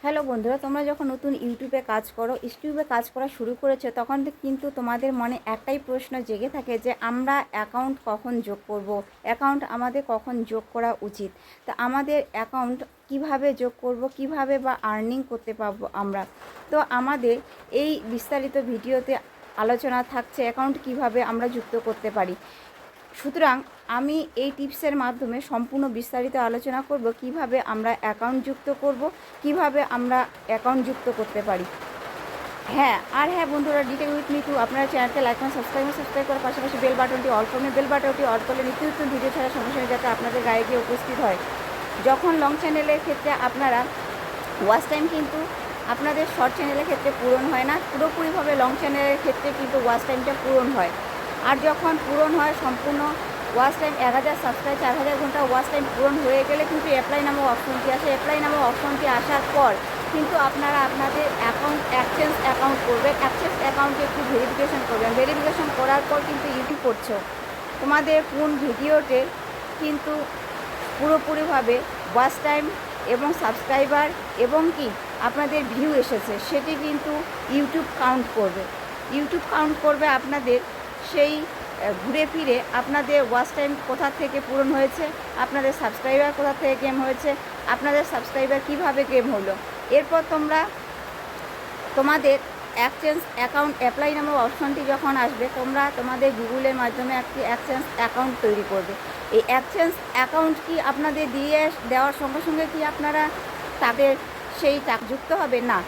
Hello বন্ধুরা, তোমরা যখন নতুন ইউটিউবে কাজ করা শুরু করেছো, তখন কিন্তু তোমাদের মনে একটাই প্রশ্ন জেগে থাকে যে আমরা অ্যাকাউন্ট কখন যোগ করব, অ্যাকাউন্ট আমাদের কখন যোগ করা উচিত। তো আমাদের অ্যাকাউন্ট কিভাবে যোগ করব, কিভাবে বা আর্নিং করতে পারবো আমরা। তো আমাদের এই বিস্তারিত ভিডিওতে আলোচনা থাকছে অ্যাকাউন্ট কিভাবে আমরা যুক্ত করতে পারি। সুতরাং আমি এই টিপসের মাধ্যমে সম্পূর্ণ বিস্তারিত আলোচনা করব কিভাবে আমরা অ্যাকাউন্ট যুক্ত করব, কিভাবে আমরা অ্যাকাউন্ট যুক্ত করতে পারি। হ্যাঁ বন্ধুরা, ডিটেল উইথ মি টু আপনারা চ্যানেলকে লাইক এবং সাবস্ক্রাইব করার পাশাপাশি বেল বাটনটি অল করবেন। বেল বাটনটি অল করলে নিত্য নতুন ভিডিও ছাড়া সঙ্গে সঙ্গে যাতে আপনাদের গায়ে গিয়ে উপস্থিত হয়। যখন লং চ্যানেলের ক্ষেত্রে আপনারা ওয়াচ টাইম কিন্তু আপনাদের শর্ট চ্যানেলের ক্ষেত্রে পূরণ হয় না, পুরোপুরিভাবে লং চ্যানেলের ক্ষেত্রে কিন্তু ওয়াচ টাইমটা পূরণ হয়। আর যখন পূরণ হয় সম্পূর্ণ ওয়াচ টাইম 1000 সাবস্ক্রাইব 4000 ঘন্টা ওয়াচ টাইম পূরণ হয়ে গেলে কিন্তু অ্যাপ্লাই নামক অপশনটি আসে। অ্যাপ্লাই নামক অপশনটি আসার পর কিন্তু আপনারা আপনাদের এক্সচেঞ্জ অ্যাকাউন্ট করবেন। এক্সচেঞ্জ অ্যাকাউন্টে একটু ভেরিফিকেশন করবেন। ভেরিফিকেশন করার পর কিন্তু ইউটিউব করছো তোমাদের কোন ভিডিওতে কিন্তু পুরোপুরিভাবে ওয়াচ টাইম এবং সাবস্ক্রাইবার এবং কি আপনাদের ভিউ এসেছে সেটি কিন্তু ইউটিউব কাউন্ট করবে আপনাদের সেই ঘুরে ফিরে আপনাদের ওয়াচ টাইম কোথা থেকে পূরণ হয়েছে, আপনাদের সাবস্ক্রাইবার কোথা থেকে গেম হয়েছে, আপনাদের সাবস্ক্রাইবার কিভাবে গেম হলো। এরপর তোমাদের এক্সচেঞ্জ অ্যাকাউন্ট অ্যাপ্লাই নামক অপশনটি যখন আসবে, তোমরা তোমাদের গুগলের মাধ্যমে একটি এক্সচেঞ্জ অ্যাকাউন্ট তৈরি করবে। এই এক্সচেঞ্জ অ্যাকাউন্ট কি আপনাদের দেওয়ার সঙ্গে সঙ্গে কি আপনারা তাদের সেই টাকা যুক্ত হবে না।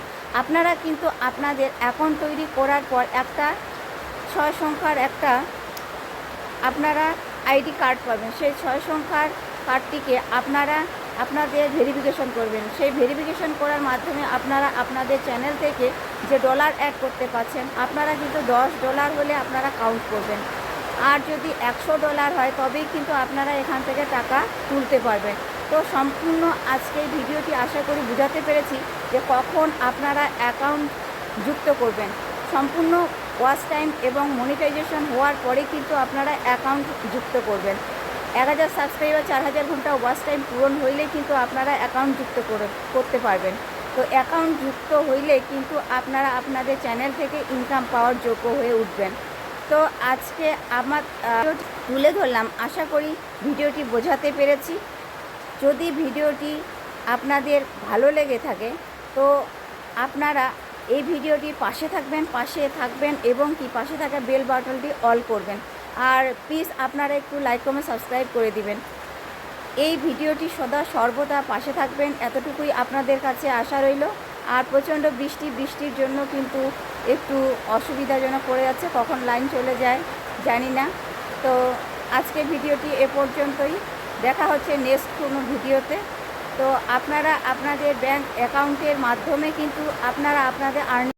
আপনারা কিন্তু আপনাদের অ্যাকাউন্ট তৈরি করার পর একটা 6 সংখ্যার একটা আপনারা আইডি কার্ড পাবেন। সেই 6 সংখ্যার কার্ডটিকে আপনারা আপনাদের ভেরিফিকেশন করবেন। সেই ভেরিফিকেশন করার মাধ্যমে আপনারা আপনাদের চ্যানেল থেকে যে ডলার অ্যাড করতে পারছেন, আপনারা কিন্তু $10 হলে আপনারা কাউন্ট করবেন। আর যদি $100 হয় তবেই কিন্তু আপনারা এখান থেকে টাকা তুলতে পারবেন। তো সম্পূর্ণ আজকের ভিডিওটি আশা করি বুঝাতে পেরেছি যে কখন আপনারা অ্যাকাউন্ট যুক্ত করবেন। সম্পূর্ণ ওয়াচ টাইম এবং মনিটাইজেশন হওয়ার পরে কিন্তু আপনারা অ্যাকাউন্ট যুক্ত করবেন। 1000 সাবস্ক্রাইবার 4000 ঘন্টা ওয়াচ টাইম পূরণ হইলে কিন্তু আপনারা অ্যাকাউন্ট যুক্ত করতে পারবেন। তো অ্যাকাউন্ট যুক্ত হইলে কিন্তু আপনারা আপনাদের চ্যানেল থেকে ইনকাম পাওয়ার যোগ্য হয়ে উঠবেন। তো আজকে আমার তুলে ধরলাম, আশা করি ভিডিওটি বোঝাতে পেরেছি। যদি ভিডিওটি আপনাদের ভালো লেগে থাকে তো আপনারা এই ভিডিওটির পাশে থাকবেন এবং কি পাশে থাকা বেল বাটনটি অল করবেন। আর প্লিজ আপনারা একটু লাইক কমেন্ট সাবস্ক্রাইব করে দিবেন। এই ভিডিওটি সর্বদা পাশে থাকবেন, এতটুকুই আপনাদের কাছে আশা রইল। আর প্রচণ্ড বৃষ্টির জন্য কিন্তু একটু অসুবিধাজনক পড়ে যাচ্ছে, কখন লাইন চলে যায় জানি না। তো আজকের ভিডিওটি এ পর্যন্তই, দেখা হচ্ছে নেক্সট কোনো ভিডিওতে। তো আপনারা আপনাদের ব্যাংক অ্যাকাউন্টের মাধ্যমে কিন্তু আপনারা আপনাদের আর্নিং